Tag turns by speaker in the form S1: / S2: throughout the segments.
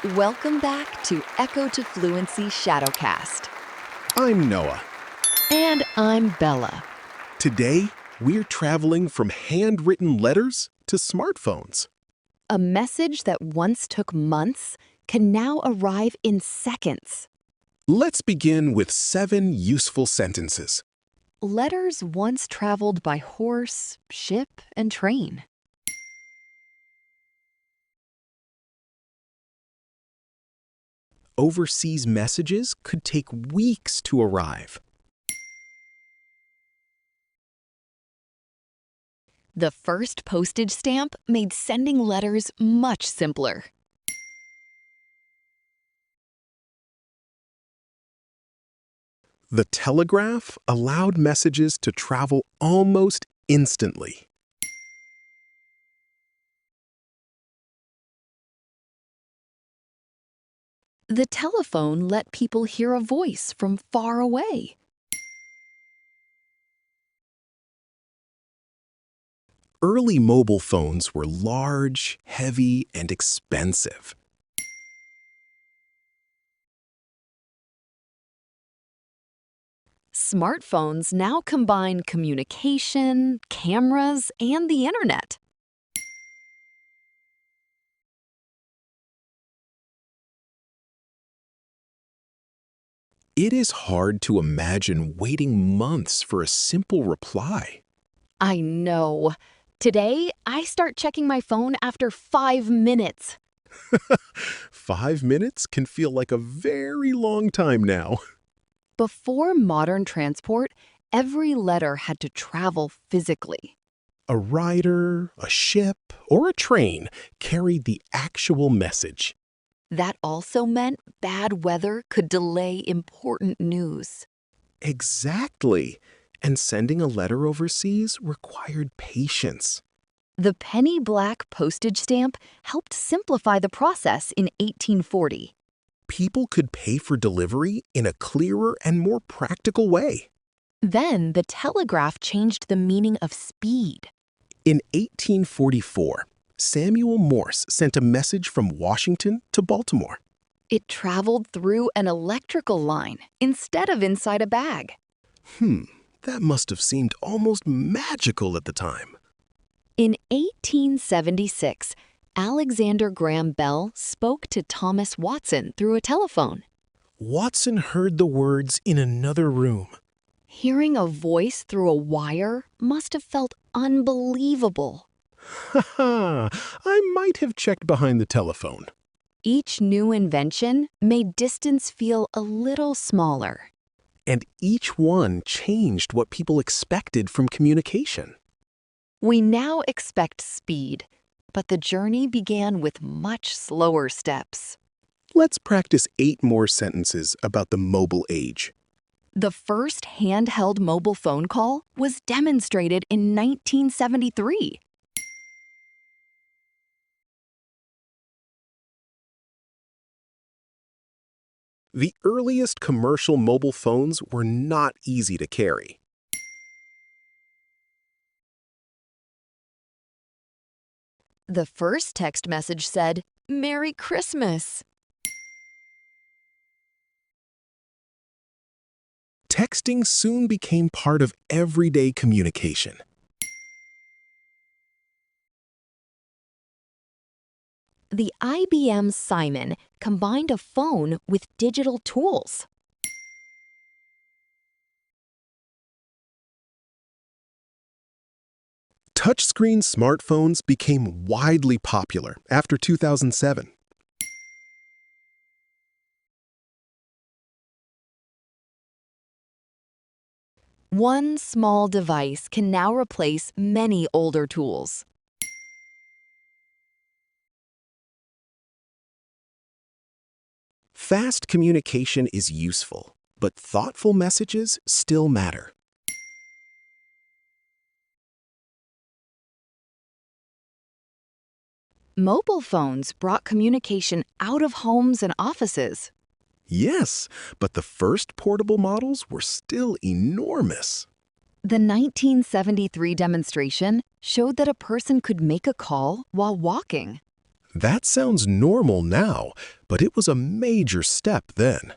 S1: Welcome back to Echo to Fluency Shadowcast.
S2: I'm Noah.
S1: And I'm Bella.
S2: Today, we're traveling from handwritten letters to smartphones.
S1: A message that once took months can now arrive in seconds.
S2: Let's begin with 7 useful sentences.
S1: Letters once traveled by horse, ship, and train.
S2: Overseas messages could take weeks to arrive.
S1: The first postage stamp made sending letters much simpler.
S2: The telegraph allowed messages to travel almost instantly.
S1: The telephone let people hear a voice from far away.
S2: Early mobile phones were large, heavy, and expensive.
S1: Smartphones now combine communication, cameras, and the internet.
S2: It is hard to imagine waiting months for a simple reply.
S1: I know. Today, I start checking my phone after 5 minutes.
S2: 5 minutes can feel like a very long time now.
S1: Before modern transport, every letter had to travel physically.
S2: A rider, a ship, or a train carried the actual message.
S1: That also meant bad weather could delay important news.
S2: Exactly. And sending a letter overseas required patience.
S1: The penny black postage stamp helped simplify the process in 1840.
S2: People could pay for delivery in a clearer and more practical way.
S1: Then the telegraph changed the meaning of speed.
S2: In 1844, Samuel Morse sent a message from Washington to Baltimore.
S1: It traveled through an electrical line instead of inside a bag.
S2: That must have seemed almost magical at the time.
S1: In 1876, Alexander Graham Bell spoke to Thomas Watson through a telephone.
S2: Watson heard the words in another room.
S1: Hearing a voice through a wire must have felt unbelievable.
S2: Haha, I might have checked behind the telephone.
S1: Each new invention made distance feel a little smaller.
S2: And each one changed what people expected from communication.
S1: We now expect speed, but the journey began with much slower steps.
S2: Let's practice 8 more sentences about the mobile age.
S1: The first handheld mobile phone call was demonstrated in 1973.
S2: The earliest commercial mobile phones were not easy to carry.
S1: The first text message said, "Merry Christmas."
S2: Texting soon became part of everyday communication.
S1: The IBM Simon combined a phone with digital tools.
S2: Touchscreen smartphones became widely popular after 2007.
S1: One small device can now replace many older tools.
S2: Fast communication is useful, but thoughtful messages still matter.
S1: Mobile phones brought communication out of homes and offices.
S2: Yes, but the first portable models were still enormous.
S1: The 1973 demonstration showed that a person could make a call while walking.
S2: That sounds normal now, but it was a major step then.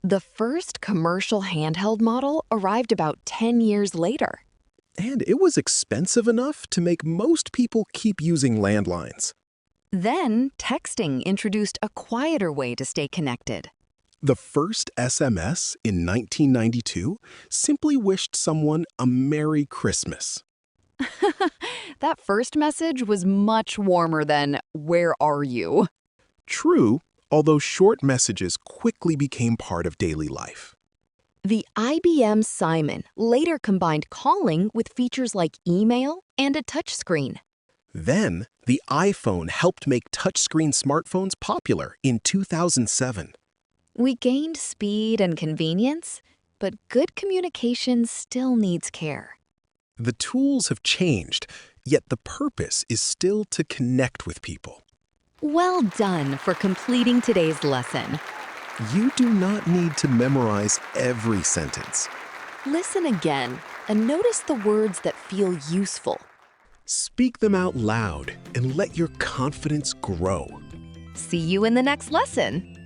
S1: The first commercial handheld model arrived about 10 years later.
S2: And it was expensive enough to make most people keep using landlines.
S1: Then, texting introduced a quieter way to stay connected.
S2: The first SMS in 1992 simply wished someone a Merry Christmas.
S1: That first message was much warmer than, "Where are you?"
S2: True, although short messages quickly became part of daily life.
S1: The IBM Simon later combined calling with features like email and a touchscreen.
S2: Then, the iPhone helped make touchscreen smartphones popular in 2007.
S1: We gained speed and convenience, but good communication still needs care.
S2: The tools have changed, yet the purpose is still to connect with people.
S1: Well done for completing today's lesson.
S2: You do not need to memorize every sentence.
S1: Listen again and notice the words that feel useful.
S2: Speak them out loud and let your confidence grow.
S1: See you in the next lesson.